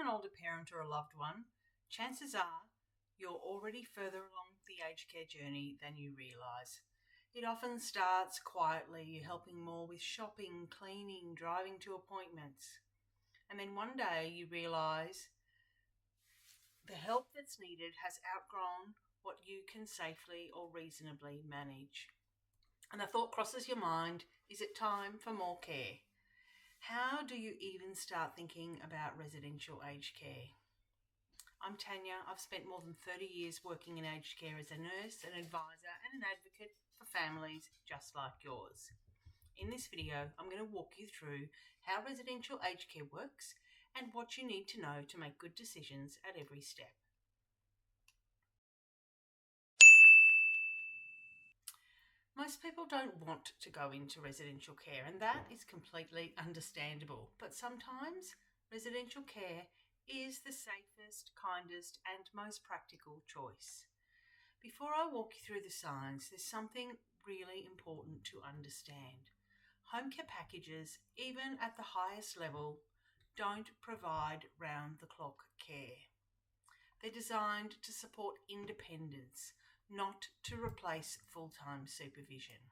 an older parent or a loved one, chances are you're already further along the aged care journey than you realise. It often starts quietly, you're helping more with shopping, cleaning, driving to appointments. And then one day you realise the help that's needed has outgrown what you can safely or reasonably manage. And the thought crosses your mind, is it time for more care? How do you even start thinking about residential aged care? I'm Tanya. I've spent more than 30 years working in aged care as a nurse, an advisor and an advocate for families just like yours. In this video, I'm going to walk you through how residential aged care works and what you need to know to make good decisions at every step. Most people don't want to go into residential care, and that is completely understandable. But sometimes residential care is the safest, kindest, and most practical choice. Before I walk you through the signs, there's something really important to understand. Home care packages, even at the highest level, don't provide round-the-clock care. They're designed to support independence, not to replace full-time supervision.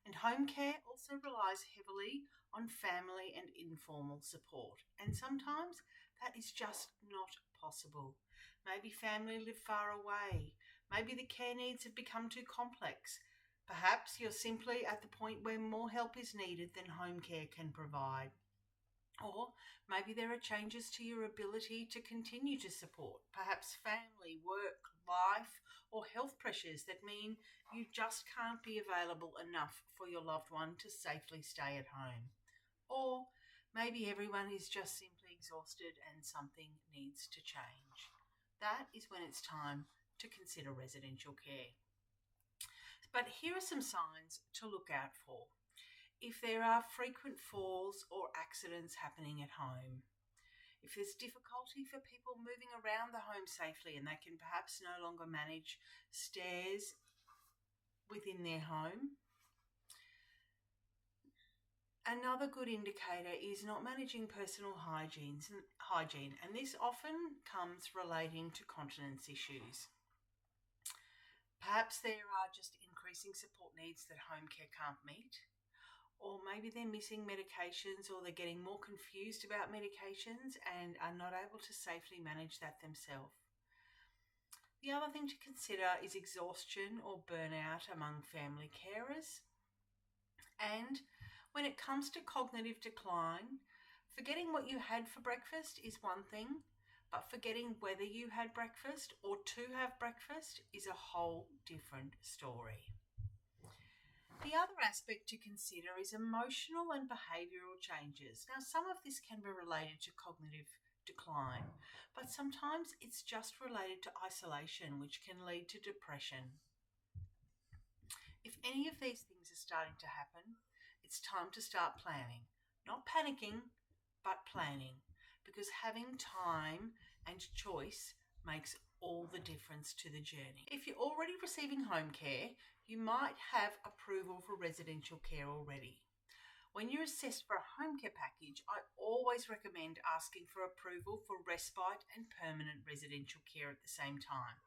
And home care also relies heavily on family and informal support, and sometimes that is just not possible. Maybe family live far away, maybe the care needs have become too complex. Perhaps you're simply at the point where more help is needed than home care can provide. Or maybe there are changes to your ability to continue to support, perhaps family, work, life, or health pressures that mean you just can't be available enough for your loved one to safely stay at home. Or maybe everyone is just simply exhausted and something needs to change. That is when it's time to consider residential care. But here are some signs to look out for. If there are frequent falls or accidents happening at home, if there's difficulty for people moving around the home safely and they can perhaps no longer manage stairs within their home. Another good indicator is not managing personal hygiene, and this often comes relating to continence issues. Perhaps there are just increasing support needs that home care can't meet. Or maybe they're missing medications, or they're getting more confused about medications and are not able to safely manage that themselves. The other thing to consider is exhaustion or burnout among family carers. And when it comes to cognitive decline, forgetting what you had for breakfast is one thing, but forgetting whether you had breakfast or to have breakfast is a whole different story. The other aspect to consider is emotional and behavioural changes. Now, some of this can be related to cognitive decline, but sometimes it's just related to isolation, which can lead to depression. If any of these things are starting to happen, it's time to start planning. Not panicking, but planning, because having time and choice makes all the difference to the journey. If you're already receiving home care, you might have approval for residential care already. When you're assessed for a home care package, I always recommend asking for approval for respite and permanent residential care at the same time.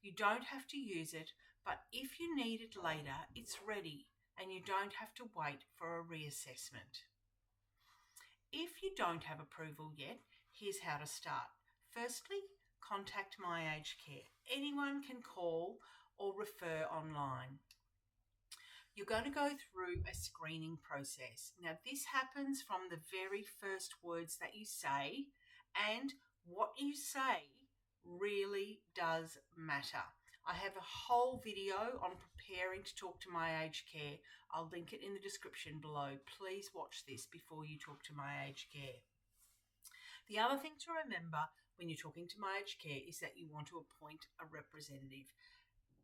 You don't have to use it, but if you need it later, it's ready and you don't have to wait for a reassessment. If you don't have approval yet, here's how to start. Firstly, contact My Aged Care. Anyone can call or refer online. You're going to go through a screening process. Now, this happens from the very first words that you say, and what you say really does matter. I have a whole video on preparing to talk to My Aged Care. I'll link it in the description below. Please watch this before you talk to My Aged Care. The other thing to remember when you're talking to My Aged Care is that you want to appoint a representative.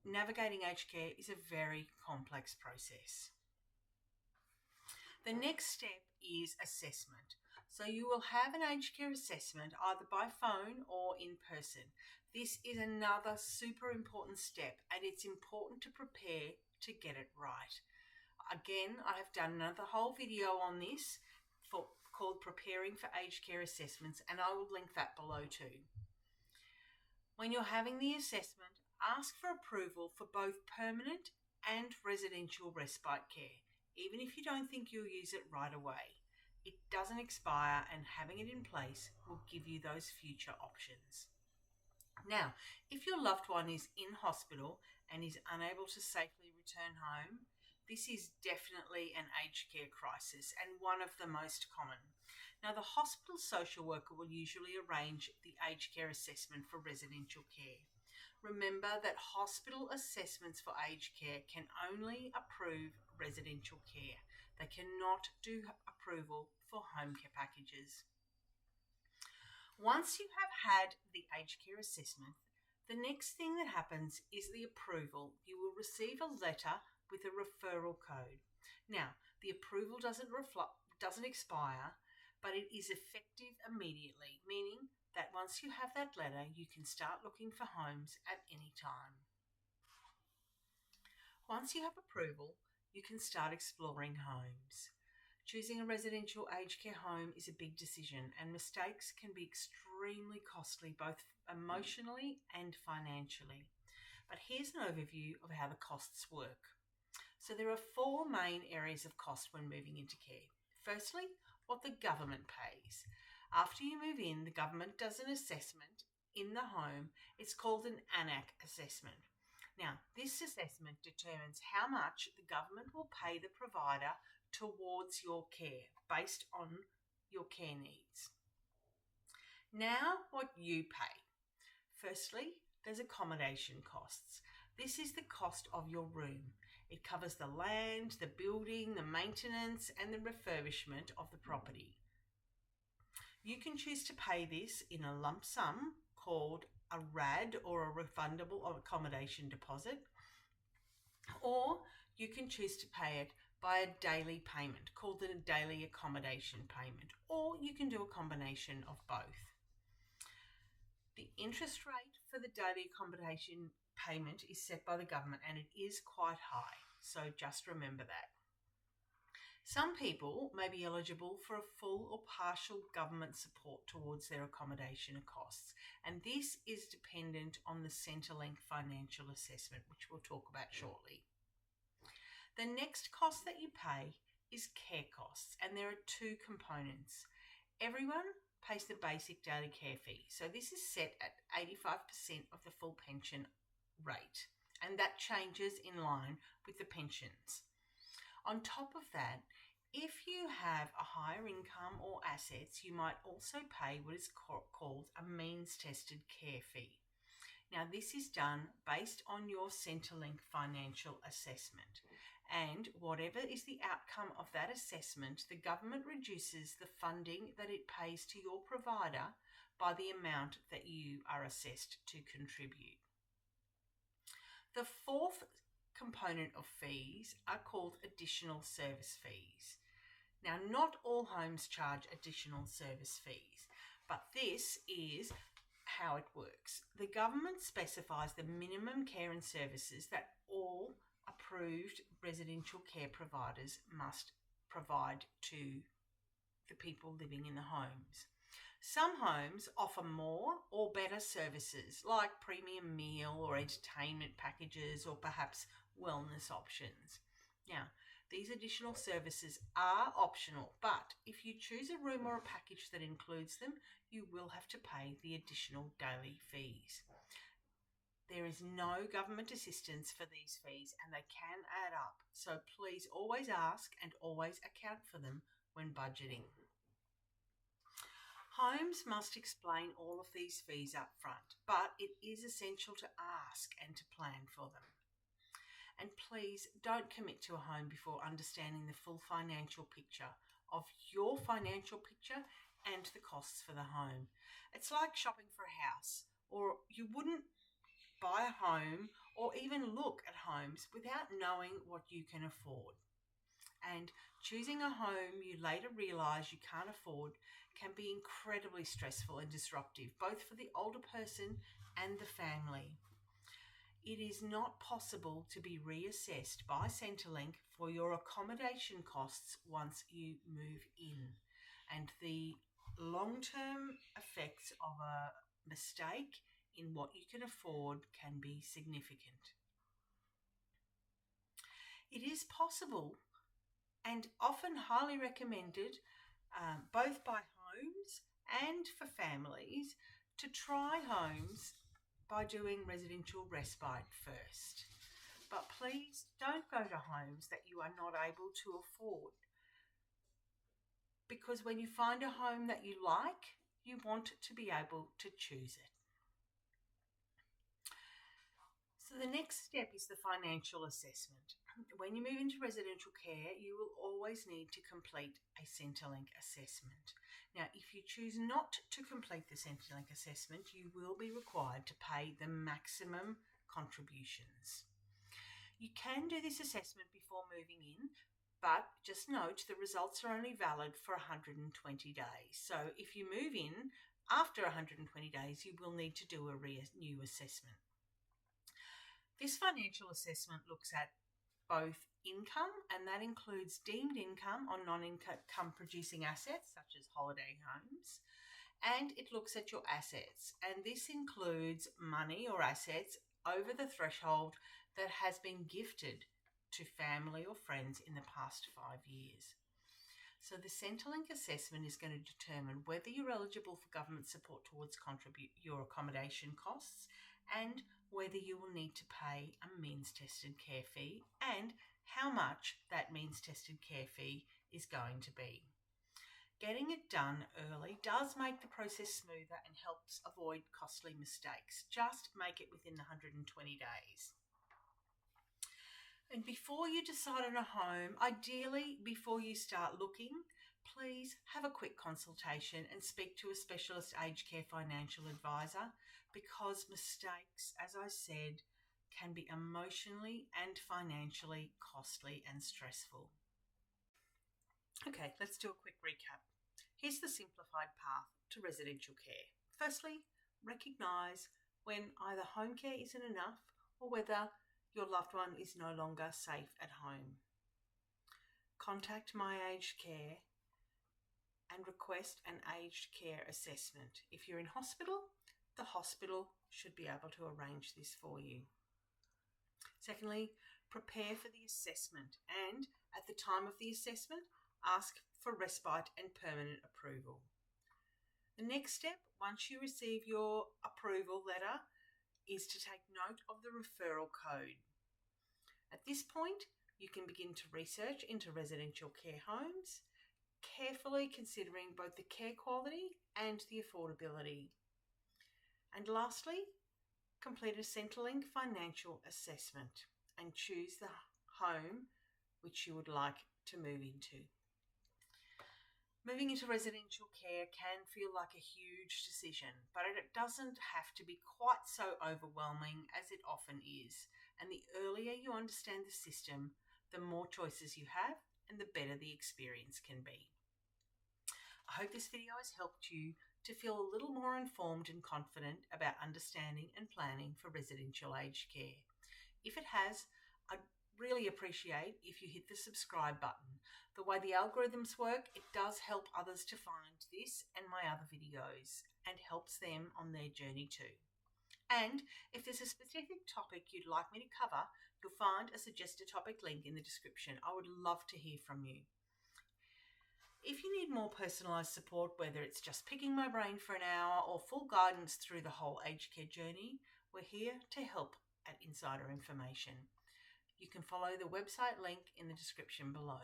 Navigating aged care is a very complex process. The next step is assessment. So you will have an aged care assessment either by phone or in person. This is another super important step, and it's important to prepare to get it right. Again, I have done another whole video on this called Preparing for Aged Care Assessments, and I will link that below too. When you're having the assessment, ask for approval for both permanent and residential respite care, even if you don't think you'll use it right away. It doesn't expire, and having it in place will give you those future options. Now, if your loved one is in hospital and is unable to safely return home, this is definitely an aged care crisis and one of the most common. Now, the hospital social worker will usually arrange the aged care assessment for residential care. Remember that hospital assessments for aged care can only approve residential care. They cannot do approval for home care packages. Once you have had the aged care assessment, the next thing that happens is the approval. You will receive a letter with a referral code. Now, the approval doesn't expire, but it is effective immediately, meaning that once you have that letter, you can start looking for homes at any time. Once you have approval, you can start exploring homes. Choosing a residential aged care home is a big decision, and mistakes can be extremely costly, both emotionally and financially. But here's an overview of how the costs work. So there are 4 main areas of cost when moving into care. Firstly, what the government pays. After you move in, the government does an assessment in the home. It's called an ANAC assessment. Now, this assessment determines how much the government will pay the provider towards your care based on your care needs. Now, what you pay. Firstly, there's accommodation costs. This is the cost of your room. It covers the land, the building, the maintenance, and the refurbishment of the property. You can choose to pay this in a lump sum called a RAD, or a refundable accommodation deposit, or you can choose to pay it by a daily payment called a daily accommodation payment, or you can do a combination of both. The interest rate for the daily accommodation payment is set by the government, and it is quite high, so just remember that. Some people may be eligible for a full or partial government support towards their accommodation costs, and this is dependent on the Centrelink financial assessment, which we'll talk about shortly. The next cost that you pay is care costs, and there are 2 components. Everyone pays the basic daily care fee, so this is set at 85% of the full pension rate, and that changes in line with the pensions. On top of that, if you have a higher income or assets, you might also pay what is called a means-tested care fee. Now, this is done based on your Centrelink financial assessment, and whatever is the outcome of that assessment, the government reduces the funding that it pays to your provider by the amount that you are assessed to contribute. The 4th component of fees are called additional service fees. Now, not all homes charge additional service fees, but this is how it works. The government specifies the minimum care and services that all approved residential care providers must provide to the people living in the homes. Some homes offer more or better services like premium meal or entertainment packages, or perhaps wellness options. Now, these additional services are optional, but if you choose a room or a package that includes them, you will have to pay the additional daily fees. There is no government assistance for these fees, and they can add up, so please always ask and always account for them when budgeting. Homes must explain all of these fees up front, but it is essential to ask and to plan for them. And please don't commit to a home before understanding the full financial picture of your financial picture and the costs for the home. It's like shopping for a house, or you wouldn't buy a home or even look at homes without knowing what you can afford. And choosing a home you later realise you can't afford can be incredibly stressful and disruptive, both for the older person and the family. It is not possible to be reassessed by Centrelink for your accommodation costs once you move in. and the long-term effects of a mistake in what you can afford can be significant. It is possible and often highly recommended, both by homes and for families, to try homes by doing residential respite first. But please don't go to homes that you are not able to afford, because when you find a home that you like, you want to be able to choose it. So the next step is the financial assessment. When you move into residential care, you will always need to complete a Centrelink assessment. Now, if you choose not to complete the Centrelink assessment, you will be required to pay the maximum contributions. You can do this assessment before moving in, but just note the results are only valid for 120 days. So if you move in after 120 days, you will need to do a new assessment. This financial assessment looks at both income, and that includes deemed income on non-income producing assets such as holiday homes, and it looks at your assets, and this includes money or assets over the threshold that has been gifted to family or friends in the past 5 years. So the Centrelink assessment is going to determine whether you're eligible for government support towards contribute your accommodation costs, and whether you will need to pay a means-tested care fee, and how much that means-tested care fee is going to be. Getting it done early does make the process smoother and helps avoid costly mistakes. Just make it within the 120 days. And before you decide on a home, ideally before you start looking, please have a quick consultation and speak to a specialist aged care financial advisor, because mistakes, as I said, can be emotionally and financially costly and stressful. Okay, let's do a quick recap. Here's the simplified path to residential care. Firstly, recognise when either home care isn't enough or whether your loved one is no longer safe at home. Contact My Aged Care and request an aged care assessment. If you're in hospital, the hospital should be able to arrange this for you. Secondly, prepare for the assessment, and at the time of the assessment, ask for respite and permanent approval. The next step, once you receive your approval letter, is to take note of the referral code. At this point, you can begin to research into residential care homes, carefully considering both the care quality and the affordability. And lastly, complete a Centrelink financial assessment and choose the home which you would like to move into. Moving into residential care can feel like a huge decision, but it doesn't have to be quite so overwhelming as it often is. And the earlier you understand the system, the more choices you have and the better the experience can be. I hope this video has helped you to feel a little more informed and confident about understanding and planning for residential aged care. If it has, I'd really appreciate if you hit the subscribe button. The way the algorithms work, it does help others to find this and my other videos, and helps them on their journey too. And if there's a specific topic you'd like me to cover, you'll find a suggested topic link in the description. I would love to hear from you. If you need more personalised support, whether it's just picking my brain for an hour or full guidance through the whole aged care journey, we're here to help at Insider Information. You can follow the website link in the description below.